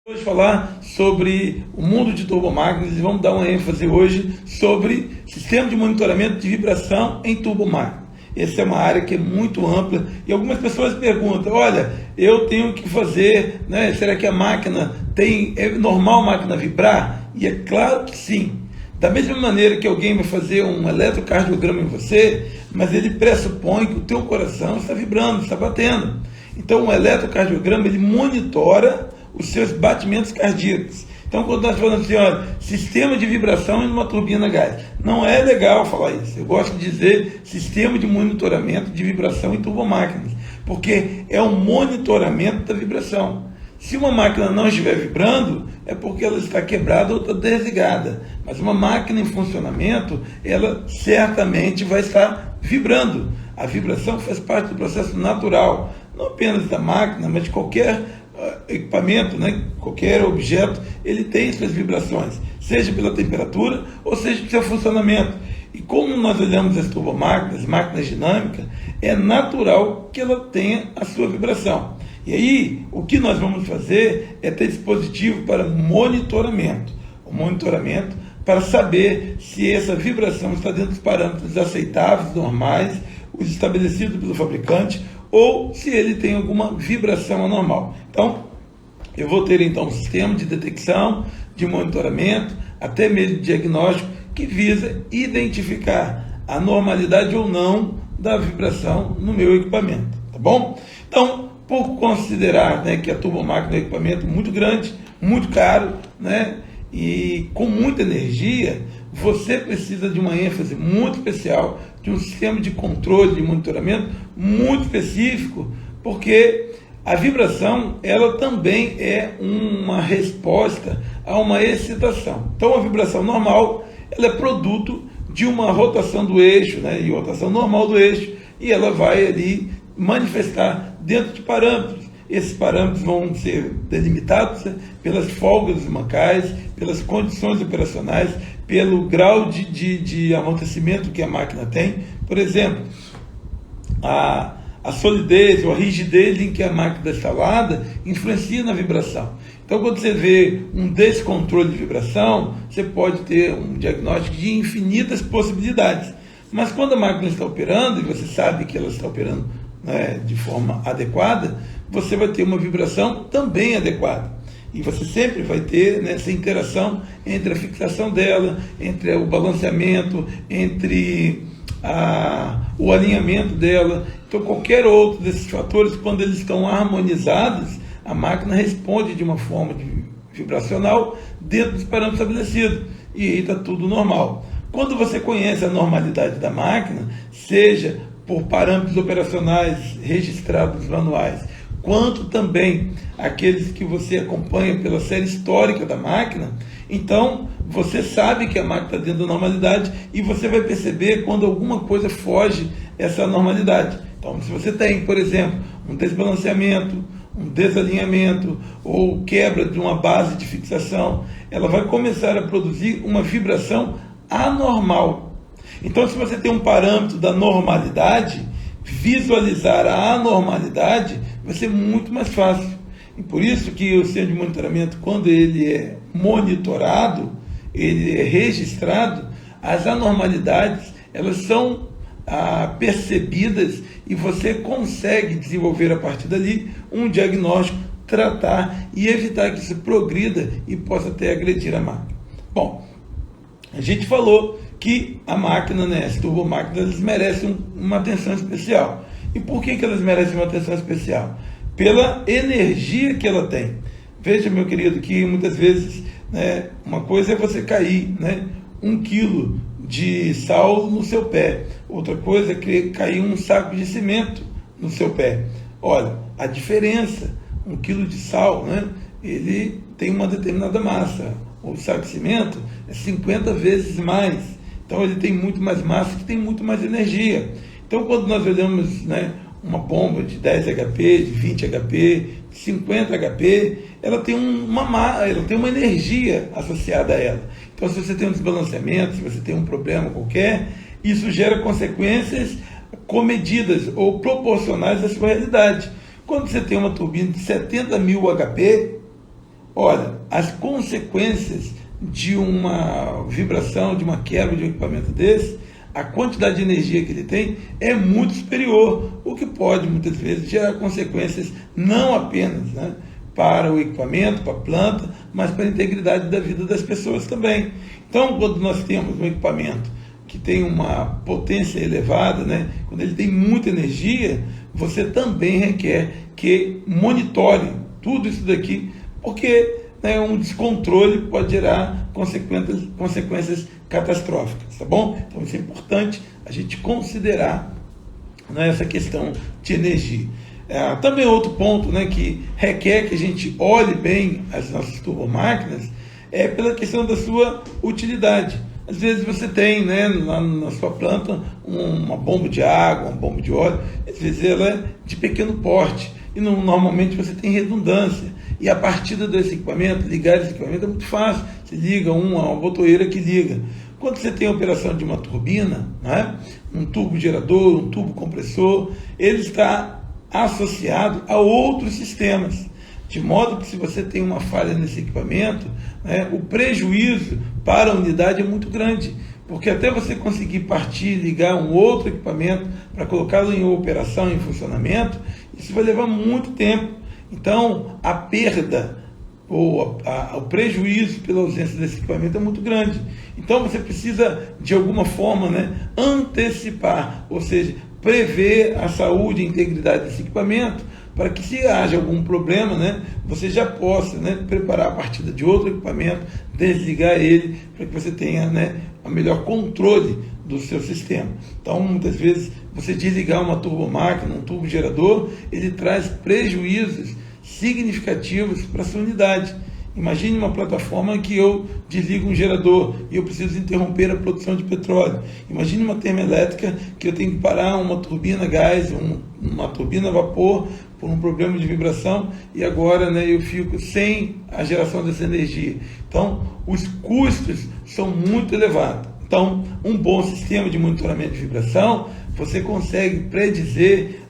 Hoje falar sobre o mundo de turbomáquinas e vamos dar uma ênfase hoje sobre sistema de monitoramento de vibração em turbomáquina. Essa é uma área que é muito ampla e algumas pessoas perguntam, olha, eu tenho que fazer, né, será que a máquina é normal a máquina vibrar? E é claro que sim. Da mesma maneira que alguém vai fazer um eletrocardiograma em você, mas ele pressupõe que o teu coração está vibrando, está batendo. Então o eletrocardiograma ele monitora os seus batimentos cardíacos. Então, quando nós falamos assim, olha, sistema de vibração em uma turbina a gás, não é legal falar isso. Eu gosto de dizer sistema de monitoramento de vibração em turbomáquinas, porque é um monitoramento da vibração. Se uma máquina não estiver vibrando, é porque ela está quebrada ou está desligada. Mas uma máquina em funcionamento, ela certamente vai estar vibrando. A vibração faz parte do processo natural, não apenas da máquina, mas de qualquer equipamento, né? Qualquer objeto, ele tem suas vibrações, seja pela temperatura ou seja pelo seu funcionamento. E como nós olhamos as turbomáquinas, máquinas dinâmicas, é natural que ela tenha a sua vibração. E aí, o que nós vamos fazer é ter dispositivo para monitoramento. O monitoramento para saber se essa vibração está dentro dos parâmetros aceitáveis, normais, os estabelecidos pelo fabricante, ou se ele tem alguma vibração anormal. Então, eu vou ter então um sistema de detecção, de monitoramento, até mesmo de diagnóstico, que visa identificar a normalidade ou não da vibração no meu equipamento, tá bom? Então, por considerar, né, que a turbomáquina é um equipamento muito grande, muito caro, né, e com muita energia, você precisa de uma ênfase muito especial, de um sistema de controle, de monitoramento muito específico, porque a vibração, ela também é uma resposta a uma excitação. Então, a vibração normal, ela é produto de uma rotação do eixo, né, e rotação normal do eixo, e ela vai ali manifestar dentro de parâmetros. Esses parâmetros vão ser delimitados, né, pelas folgas mancais, pelas condições operacionais, pelo grau de amortecimento que a máquina tem. Por exemplo, a solidez ou a rigidez em que a máquina está instalada influencia na vibração. Então, quando você vê um descontrole de vibração, você pode ter um diagnóstico de infinitas possibilidades. Mas quando a máquina está operando, e você sabe que ela está operando, né, de forma adequada, você vai ter uma vibração também adequada. E você sempre vai ter, né, essa interação entre a fixação dela, entre o balanceamento, entre o alinhamento dela. Então, qualquer outro desses fatores, quando eles estão harmonizados, a máquina responde de uma forma vibracional dentro dos parâmetros estabelecidos. E aí está tudo normal. Quando você conhece a normalidade da máquina, seja por parâmetros operacionais registrados nos manuais, quanto também aqueles que você acompanha pela série histórica da máquina, então você sabe que a máquina está dentro da normalidade e você vai perceber quando alguma coisa foge essa normalidade. Então, se você tem, por exemplo, um desbalanceamento, um desalinhamento ou quebra de uma base de fixação, ela vai começar a produzir uma vibração anormal. Então, se você tem um parâmetro da normalidade, visualizar a anormalidade vai ser muito mais fácil. E por isso que o sistema de monitoramento, quando ele é monitorado, ele é registrado, as anormalidades, elas são percebidas e você consegue desenvolver a partir dali um diagnóstico, tratar e evitar que isso progrida e possa até agredir a máquina. Bom, a gente falou que a máquina, né, as turbomáquinas, elas merecem uma atenção especial. E por que elas merecem uma atenção especial? Pela energia que ela tem. Veja, meu querido, que muitas vezes, né, uma coisa é você cair, né, 1 quilo de sal no seu pé. Outra coisa é cair um saco de cimento no seu pé. Olha, a diferença, 1 quilo de sal, né, ele tem uma determinada massa. O saco de cimento é 50 vezes mais. Então ele tem muito mais massa, que tem muito mais energia. Então, quando nós olhamos, né, uma bomba de 10 HP, de 20 HP, de 50 HP, ela tem uma energia associada a ela. Então, se você tem um desbalanceamento, se você tem um problema qualquer, isso gera consequências comedidas ou proporcionais à sua realidade. Quando você tem uma turbina de 70.000 HP, Olha, as consequências de uma vibração, de uma quebra de um equipamento desse, a quantidade de energia que ele tem é muito superior, o que pode muitas vezes gerar consequências não apenas, né, para o equipamento, para a planta, mas para a integridade da vida das pessoas também. Então, quando nós temos um equipamento que tem uma potência elevada, né, quando ele tem muita energia, você também requer que monitore tudo isso daqui, porque, né, um descontrole pode gerar consequências catastróficas, tá bom? Então isso é importante a gente considerar, né, essa questão de energia. Também outro ponto, né, que requer que a gente olhe bem as nossas turbomáquinas é pela questão da sua utilidade. Às vezes você tem, né, lá na sua planta uma bomba de água, uma bomba de óleo, às vezes ela é de pequeno porte e normalmente você tem redundância. E a partida desse equipamento, ligar esse equipamento é muito fácil. Você liga uma botoeira que liga. Quando você tem a operação de uma turbina, né, um turbo gerador, um turbo compressor, ele está associado a outros sistemas. De modo que se você tem uma falha nesse equipamento, né, o prejuízo para a unidade é muito grande. Porque até você conseguir partir, ligar um outro equipamento para colocá-lo em operação, em funcionamento, isso vai levar muito tempo. Então, a perda ou o prejuízo pela ausência desse equipamento é muito grande. Então, você precisa, de alguma forma, né, antecipar, ou seja, prever a saúde e a integridade desse equipamento, para que, se haja algum problema, né, você já possa, né, preparar a partida de outro equipamento, desligar ele, para que você tenha, né, o melhor controle do seu sistema. Então, muitas vezes, você desligar uma turbomáquina, um turbogerador, ele traz prejuízos significativos para a sua unidade. Imagine uma plataforma que eu desligo um gerador e eu preciso interromper a produção de petróleo. Imagine uma termoelétrica que eu tenho que parar uma turbina a gás, uma turbina a vapor por um problema de vibração e agora, né, eu fico sem a geração dessa energia. Então, os custos são muito elevados. Então, um bom sistema de monitoramento de vibração, você consegue predizer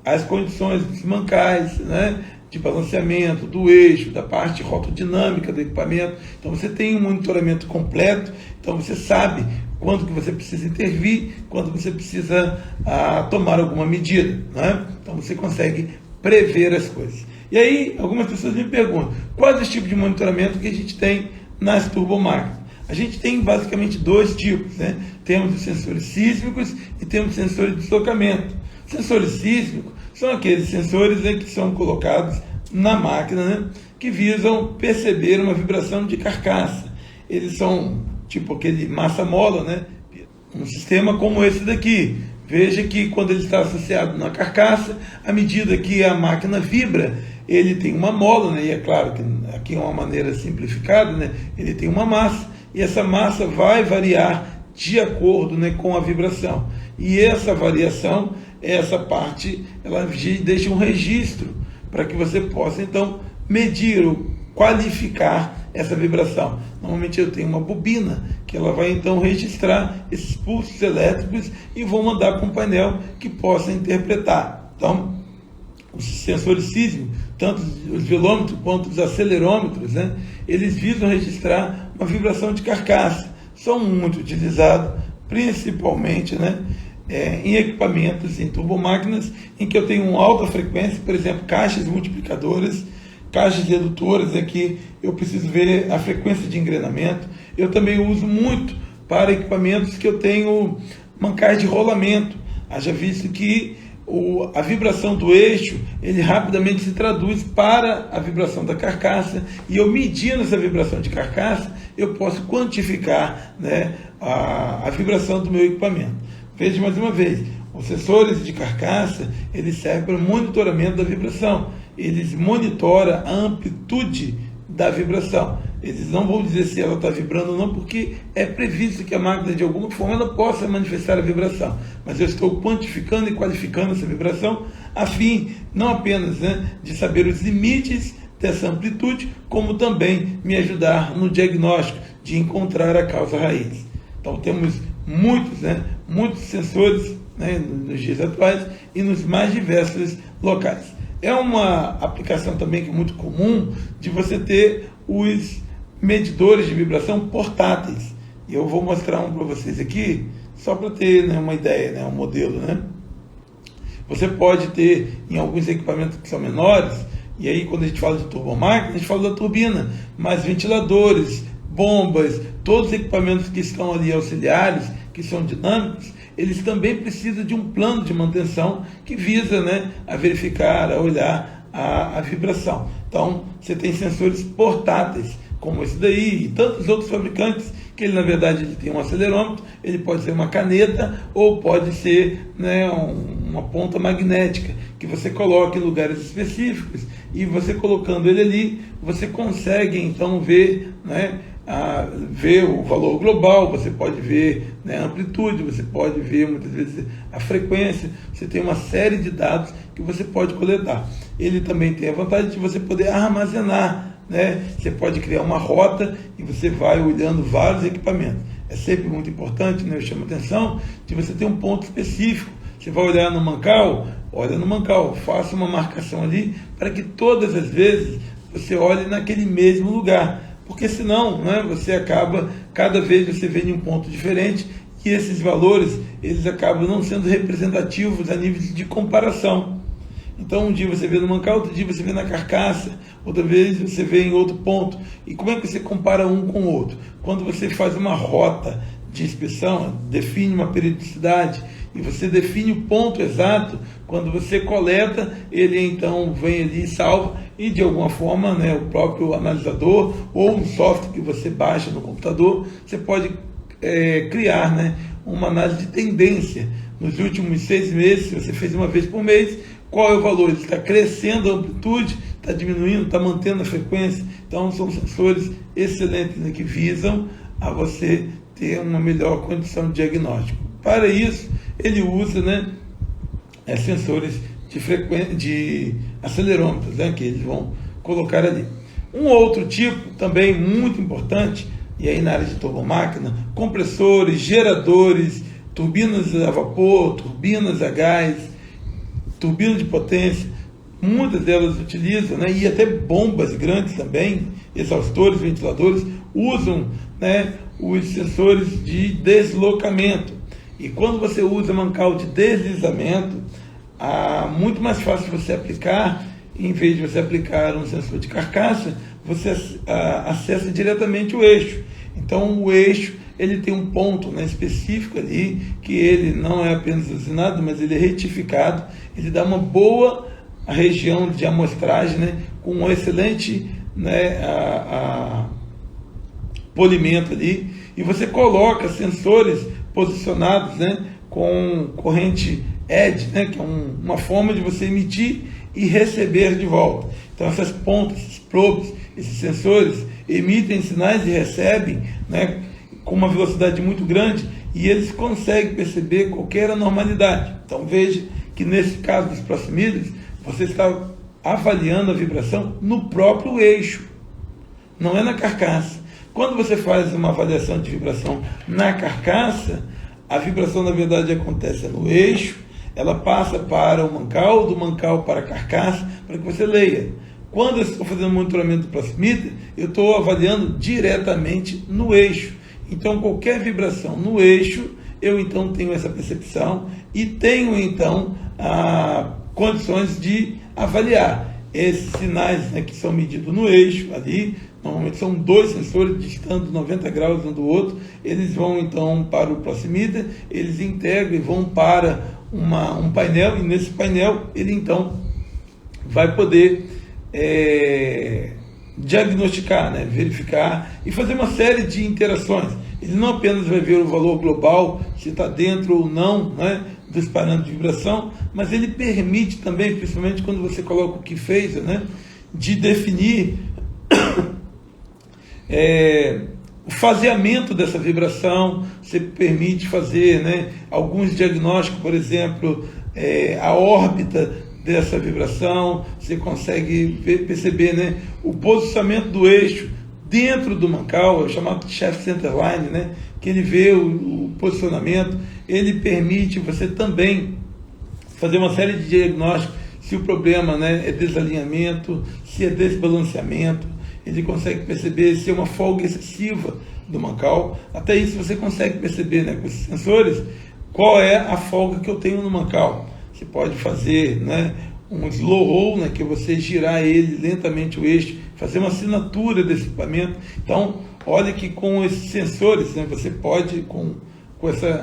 as condições dos mancais, né, de balanceamento, do eixo, da parte rotodinâmica do equipamento. Então você tem um monitoramento completo, então você sabe quando que você precisa intervir, quando você precisa tomar alguma medida, né? Então você consegue prever as coisas. E aí, algumas pessoas me perguntam, quais os tipos de monitoramento que a gente tem nas turbomáquinas? A gente tem basicamente dois tipos, né? Temos os sensores sísmicos e temos os sensores de deslocamento. Sensores sísmicos são aqueles sensores, né, que são colocados na máquina, né, que visam perceber uma vibração de carcaça. Eles são tipo aquele massa-mola, né, um sistema como esse daqui. Veja que quando ele está associado na carcaça, à medida que a máquina vibra, ele tem uma mola, né, e é claro que aqui é uma maneira simplificada, né, ele tem uma massa, e essa massa vai variar de acordo, né, com a vibração. E essa variação, essa parte, ela deixa um registro para que você possa, então, medir ou qualificar essa vibração. Normalmente eu tenho uma bobina que ela vai, então, registrar esses pulsos elétricos e vou mandar para um painel que possa interpretar. Então, os sensores sísmicos, tanto os velômetros quanto os acelerômetros, né, eles visam registrar uma vibração de carcaça. São muito utilizados, principalmente, né, em equipamentos, em turbomáquinas, em que eu tenho uma alta frequência, por exemplo, caixas multiplicadoras, caixas redutoras, aqui eu preciso ver a frequência de engrenamento. Eu também uso muito para equipamentos que eu tenho mancais de rolamento. Haja visto que a vibração do eixo, ele rapidamente se traduz para a vibração da carcaça, e eu medindo essa vibração de carcaça, eu posso quantificar, né, a vibração do meu equipamento. Veja mais uma vez, os sensores de carcaça, eles servem para monitoramento da vibração. Eles monitoram a amplitude da vibração. Eles não vão dizer se ela está vibrando ou não, porque é previsto que a máquina, de alguma forma, ela possa manifestar a vibração. Mas eu estou quantificando e qualificando essa vibração, a fim, não apenas, né, de saber os limites dessa amplitude, como também me ajudar no diagnóstico, de encontrar a causa raiz. Então temos muitos sensores, né, nos dias atuais e nos mais diversos locais. É uma aplicação também que é muito comum de você ter os medidores de vibração portáteis. E eu vou mostrar um para vocês aqui, só para ter, né, uma ideia, né, um modelo, né? Você pode ter em alguns equipamentos que são menores, e aí quando a gente fala de turbomáquina, a gente fala da turbina, mas ventiladores, bombas, todos os equipamentos que estão ali auxiliares, que são dinâmicos, eles também precisam de um plano de manutenção que visa, né, a verificar, a olhar a vibração. Então, você tem sensores portáteis, como esse daí, e tantos outros fabricantes, que ele, na verdade, ele tem um acelerômetro, ele pode ser uma caneta, ou pode ser, né, uma ponta magnética, que você coloca em lugares específicos, e você colocando ele ali, você consegue, então, ver, né, ver o valor global, você pode ver, né, a amplitude, você pode ver muitas vezes a frequência, você tem uma série de dados que você pode coletar. Ele também tem a vantagem de você poder armazenar, né? Você pode criar uma rota e você vai olhando vários equipamentos. É sempre muito importante, né? Eu chamo a atenção de você ter um ponto específico. Você vai olhar no mancal, olha no mancal, faça uma marcação ali para que todas as vezes você olhe naquele mesmo lugar. Porque senão, né, você acaba, cada vez você vê em um ponto diferente, e esses valores, eles acabam não sendo representativos a nível de comparação. Então um dia você vê no mancal, outro dia você vê na carcaça, outra vez você vê em outro ponto. E como é que você compara um com o outro? Quando você faz uma rota de inspeção, define uma periodicidade, e você define o ponto exato, quando você coleta, ele então vem ali e salva, e de alguma forma, né, o próprio analisador ou um software que você baixa no computador, você pode criar, né, uma análise de tendência. Nos últimos 6 meses, se você fez uma vez por mês, qual é o valor? Ele está crescendo a amplitude, está diminuindo, está mantendo a frequência. Então são sensores excelentes, né, que visam a você ter uma melhor condição de diagnóstico. Para isso, ele usa, né, sensores de acelerômetros, né, que eles vão colocar ali. Um outro tipo, também muito importante, e aí na área de turbomáquina, compressores, geradores, turbinas a vapor, turbinas a gás, turbinas de potência, muitas delas utilizam, né, e até bombas grandes também, exaustores, ventiladores, usam, né, os sensores de deslocamento. E quando você usa mancal de deslizamento, muito mais fácil você aplicar, em vez de você aplicar um sensor de carcaça, você acessa diretamente o eixo. Então o eixo, ele tem um ponto, né, específico ali, que ele não é apenas usinado, mas ele é retificado, ele dá uma boa região de amostragem, né, com um excelente, né, polimento ali, e você coloca sensores posicionados, né, com corrente edge, né, que é uma forma de você emitir e receber de volta. Então essas pontas, esses probes, esses sensores emitem sinais e recebem, né, com uma velocidade muito grande, e eles conseguem perceber qualquer anormalidade. Então veja que nesse caso dos proximímetros, você está avaliando a vibração no próprio eixo, não é na carcaça. Quando você faz uma avaliação de vibração na carcaça, a vibração na verdade acontece no eixo, ela passa para o mancal, do mancal para a carcaça, para que você leia. Quando eu estou fazendo monitoramento do proximímetro, eu estou avaliando diretamente no eixo. Então qualquer vibração no eixo, eu então tenho essa percepção e tenho então condições de avaliar esses sinais, né, que são medidos no eixo ali. Normalmente são 2 sensores distando 90 graus um do outro. Eles vão então para o proximímetro, eles integram e vão para um painel, e nesse painel ele então vai poder diagnosticar, né, verificar e fazer uma série de interações. Ele não apenas vai ver o valor global, se está dentro ou não, né, dos parâmetros de vibração, mas ele permite também, principalmente quando você coloca o key phase, né, de definir o faseamento dessa vibração. Você permite fazer, né, alguns diagnósticos, por exemplo, a órbita dessa vibração, você consegue perceber, né, o posicionamento do eixo dentro do mancal, é chamado de shaft centerline, né, que ele vê o posicionamento. Ele permite você também fazer uma série de diagnósticos se o problema, né, é desalinhamento, se é desbalanceamento. Ele consegue perceber se é uma folga excessiva do mancal. Até isso você consegue perceber, né, com esses sensores, qual é a folga que eu tenho no mancal. Você pode fazer, né, um slow roll, né, que é você girar ele lentamente o eixo, fazer uma assinatura desse equipamento. Então, olha que com esses sensores, né, você pode, com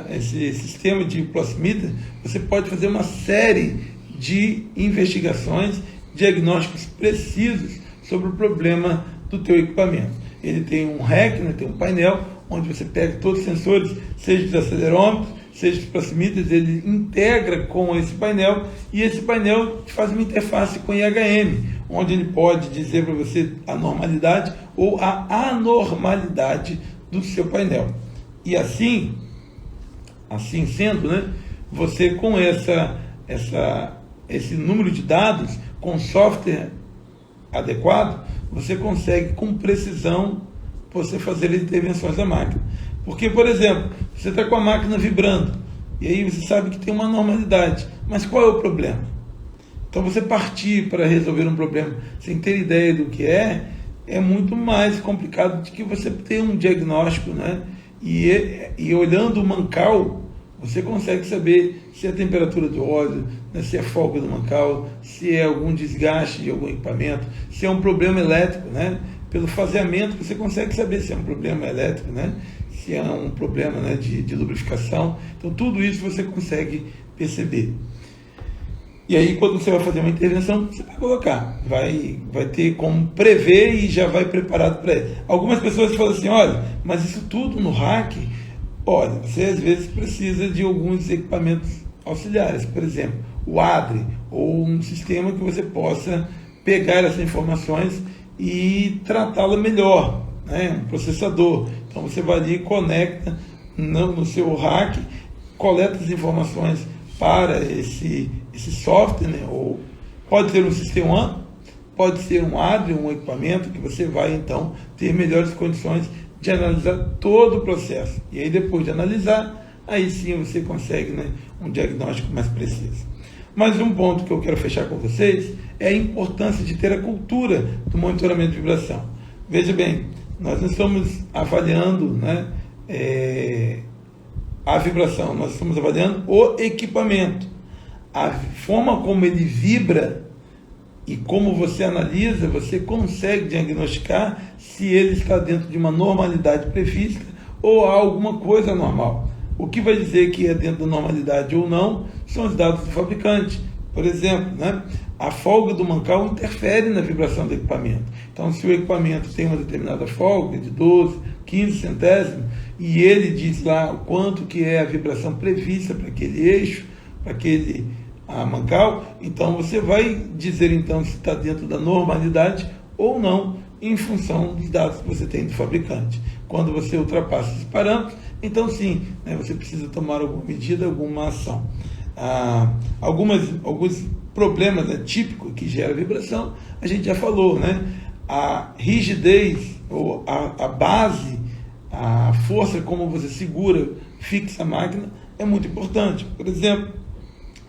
esse sistema de proximímetro, você pode fazer uma série de investigações, diagnósticos precisos sobre o problema do teu equipamento. Ele tem um rack, né, tem um painel, onde você pega todos os sensores, seja os acelerômetros, seja os proximímetros, ele integra com esse painel, e esse painel faz uma interface com IHM, onde ele pode dizer para você a normalidade ou a anormalidade do seu painel. E assim sendo, né, você com esse número de dados, com software adequado, você consegue com precisão você fazer as intervenções da máquina. Porque, por exemplo, você está com a máquina vibrando, e aí você sabe que tem uma normalidade, mas qual é o problema? Então você partir para resolver um problema sem ter ideia do que é muito mais complicado do que você ter um diagnóstico, né? E olhando o mancal, você consegue saber se é a temperatura do óleo, né, se é folga do mancal, se é algum desgaste de algum equipamento, se é um problema elétrico, né? Pelo faseamento você consegue saber se é um problema elétrico, né? Se é um problema, né, de lubrificação. Então tudo isso você consegue perceber. E aí quando você vai fazer uma intervenção, você vai colocar, vai ter como prever e já vai preparado para ele. Algumas pessoas falam assim, olha, mas isso tudo no rack, olha, você às vezes precisa de alguns equipamentos auxiliares, por exemplo, o ADRE, ou um sistema que você possa pegar essas informações e tratá-la melhor, né? Um processador. Então você vai ali e conecta no seu rack, coleta as informações para esse software, né? Ou pode ser um System One, pode ser um ADRE, um equipamento que você vai então ter melhores condições de analisar todo o processo. E aí depois de analisar, aí sim você consegue, né, um diagnóstico mais preciso. Mas um ponto que eu quero fechar com vocês é a importância de ter a cultura do monitoramento de vibração. Veja bem, nós não estamos avaliando, né, a vibração, nós estamos avaliando o equipamento. A forma como ele vibra e como você analisa, você consegue diagnosticar se ele está dentro de uma normalidade prevista ou há alguma coisa anormal. O que vai dizer que é dentro da normalidade ou não são os dados do fabricante. Por exemplo, né, a folga do mancal interfere na vibração do equipamento. Então, se o equipamento tem uma determinada folga de 12, 15 centésimos, e ele diz lá o quanto que é a vibração prevista para aquele eixo, para aquele mancal, então você vai dizer então se está dentro da normalidade ou não, em função dos dados que você tem do fabricante. Quando você ultrapassa esses parâmetros, então sim, né, você precisa tomar alguma medida, alguma ação. Alguns problemas, né, típicos que geram vibração, a gente já falou, né? A rigidez, ou a base, a força como você segura, fixa a máquina, é muito importante. Por exemplo,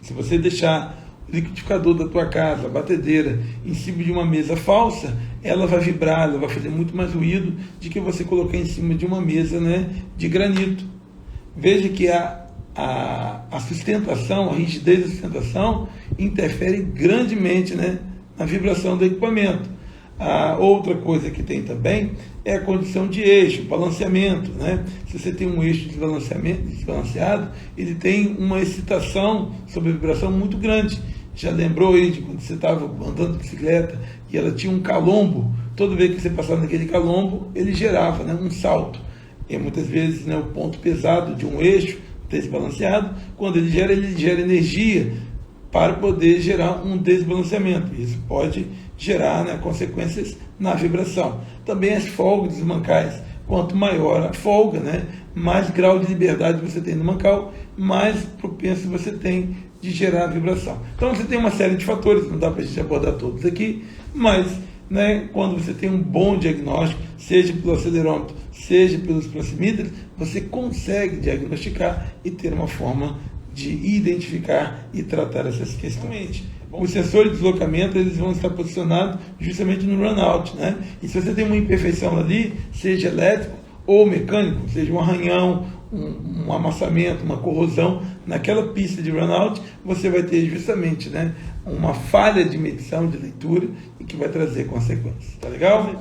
se você deixar o liquidificador da tua casa, a batedeira, em cima de uma mesa falsa, ela vai vibrar, ela vai fazer muito mais ruído do que você colocar em cima de uma mesa, né, de granito. Veja que a sustentação, a rigidez da sustentação interfere grandemente, né, na vibração do equipamento. A outra coisa que tem também é a condição de eixo, balanceamento, né? Se você tem um eixo desbalanceado, ele tem uma excitação sobre a vibração muito grande. Já lembrou aí de quando você estava andando de bicicleta e ela tinha um calombo? Toda vez que você passava naquele calombo, ele gerava, né, um salto. E muitas vezes, né, o ponto pesado de um eixo desbalanceado, quando ele gera energia para poder gerar um desbalanceamento. Isso pode gerar, né, consequências na vibração. Também as folgas dos mancais. Quanto maior a folga, né, mais grau de liberdade você tem no mancal, mais propenso você tem de gerar vibração. Então você tem uma série de fatores, não dá para a gente abordar todos aqui, mas, né, quando você tem um bom diagnóstico, seja pelo acelerômetro, seja pelos proximímetros, você consegue diagnosticar e ter uma forma de identificar e tratar essas questões. os sensores de deslocamento eles vão estar posicionados justamente no runout, né? E se você tem uma imperfeição ali, seja elétrico ou mecânico, seja um arranhão, um amassamento, uma corrosão naquela pista de runout, você vai ter justamente, né, uma falha de medição, de leitura, e que vai trazer consequências. Tá legal?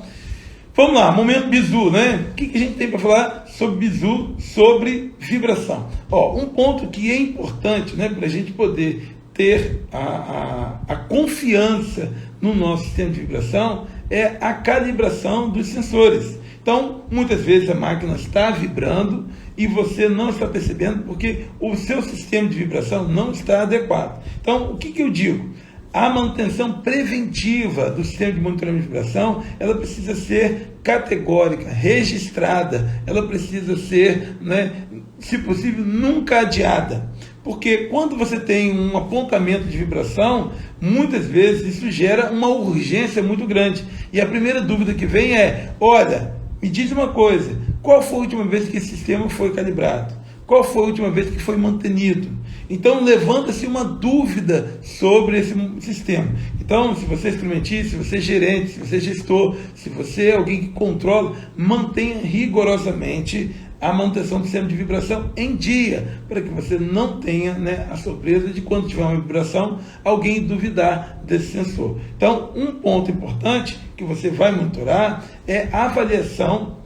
Vamos lá, momento bizu, né? O que a gente tem para falar sobre bizu, sobre vibração? Um ponto que é importante, né, para a gente poder ter a confiança no nosso sistema de vibração é a calibração dos sensores. Então, muitas vezes a máquina está vibrando e você não está percebendo porque o seu sistema de vibração não está adequado. Então, o que eu digo? A manutenção preventiva do sistema de monitoramento de vibração, ela precisa ser categórica, registrada, ela precisa ser, né, se possível, nunca adiada. Porque quando você tem um apontamento de vibração, muitas vezes isso gera uma urgência muito grande. E a primeira dúvida que vem é, olha, me diz uma coisa, qual foi a última vez que esse sistema foi calibrado? Qual foi a última vez que foi mantenido? Então, levanta-se uma dúvida sobre esse sistema. Então, se você é instrumentista, se você é gerente, se você é gestor, se você é alguém que controla, mantenha rigorosamente a manutenção do sistema de vibração em dia, para que você não tenha, né, a surpresa de quando tiver uma vibração, alguém duvidar desse sensor. Então, um ponto importante que você vai monitorar é a avaliação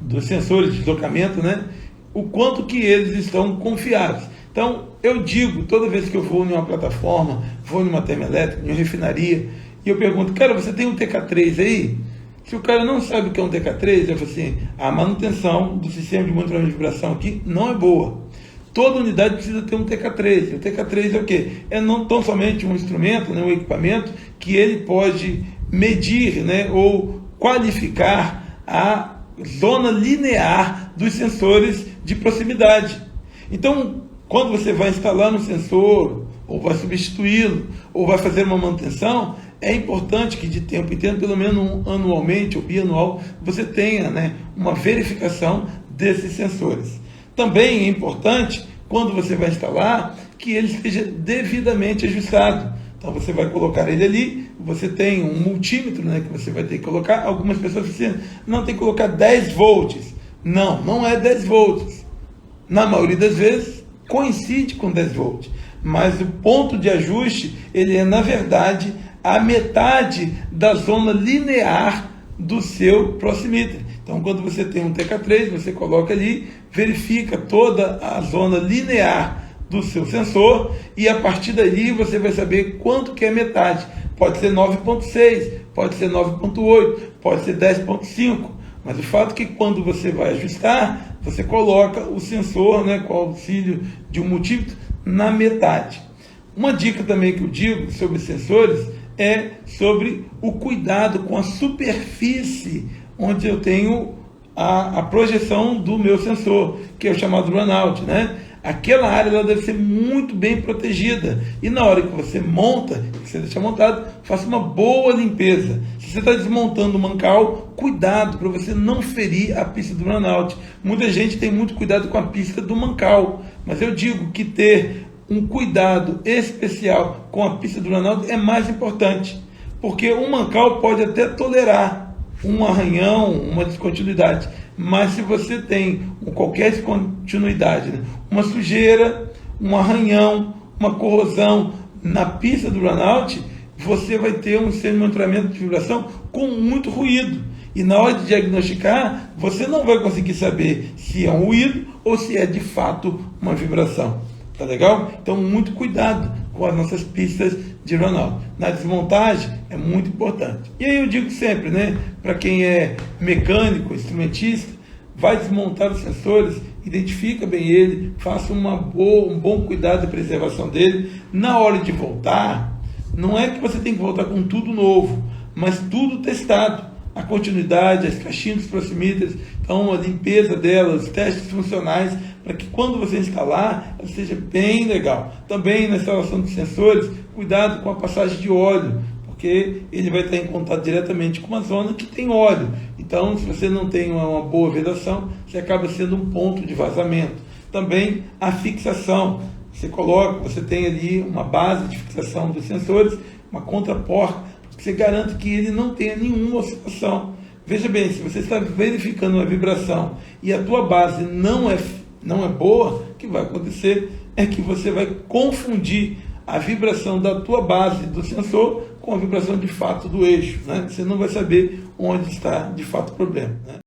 dos sensores de deslocamento, né, o quanto que eles estão confiáveis. Então, eu digo, toda vez que eu vou em uma plataforma, vou em uma termoelétrica, em uma refinaria, e eu pergunto, cara, você tem um TK3 aí? Se o cara não sabe o que é um TK3, eu falo assim, a manutenção do sistema de monitoramento de vibração aqui não é boa. Toda unidade precisa ter um TK3. O TK3 é o quê? É não tão somente um instrumento, né, um equipamento, que ele pode medir, né, ou qualificar a zona linear dos sensores de proximidade. Então, quando você vai instalar um sensor, ou vai substituí-lo, ou vai fazer uma manutenção, é importante que de tempo em tempo, pelo menos anualmente ou bianual, você tenha, né, uma verificação desses sensores. Também é importante, quando você vai instalar, que ele esteja devidamente ajustado. Então você vai colocar ele ali, você tem um multímetro, né, que você vai ter que colocar. Algumas pessoas dizem, não, tem que colocar 10 volts. Não, não é 10 volts. Na maioria das vezes, coincide com 10 volts. Mas o ponto de ajuste, ele é, na verdade, a metade da zona linear do seu proximíter. Então, quando você tem um TK3, você coloca ali, verifica toda a zona linear do seu sensor e a partir daí você vai saber quanto que é metade. Pode ser 9.6, pode ser 9.8, pode ser 10.5, mas o fato é que quando você vai ajustar, você coloca o sensor, né, com o auxílio de um multímetro na metade. Uma dica também que eu digo sobre sensores é sobre o cuidado com a superfície onde eu tenho a projeção do meu sensor, que é o chamado runout, né? Aquela área ela deve ser muito bem protegida. E na hora que você monta, que você deixa montado, faça uma boa limpeza. Se você está desmontando o mancal, cuidado para você não ferir a pista do runout. Muita gente tem muito cuidado com a pista do mancal, mas eu digo que ter um cuidado especial com a pista do runout é mais importante, porque o mancal pode até tolerar um arranhão, uma descontinuidade, mas se você tem qualquer descontinuidade, né, uma sujeira, um arranhão, uma corrosão na pista do runout, você vai ter um sistema de monitoramento de vibração com muito ruído. E na hora de diagnosticar, você não vai conseguir saber se é um ruído ou se é de fato uma vibração. Tá legal? Então, muito cuidado com as nossas pistas de runout. Na desmontagem, é muito importante. E aí eu digo sempre, né, para quem é mecânico, instrumentista, vai desmontar os sensores, identifica bem ele, faça um bom cuidado da preservação dele. Na hora de voltar, não é que você tem que voltar com tudo novo, mas tudo testado. A continuidade, as caixinhas dos proximíteres, então a limpeza delas, os testes funcionais, para que quando você instalar, ela seja bem legal. Também na instalação de sensores, cuidado com a passagem de óleo, porque ele vai estar em contato diretamente com uma zona que tem óleo. Então, se você não tem uma boa vedação, você acaba sendo um ponto de vazamento. Também a fixação. você tem ali uma base de fixação dos sensores, uma contraporta, que você garante que ele não tenha nenhuma oscilação. Veja bem, se você está verificando uma vibração e a tua base não é boa, o que vai acontecer é que você vai confundir a vibração da tua base do sensor com a vibração de fato do eixo, né? Você não vai saber onde está de fato o problema, né?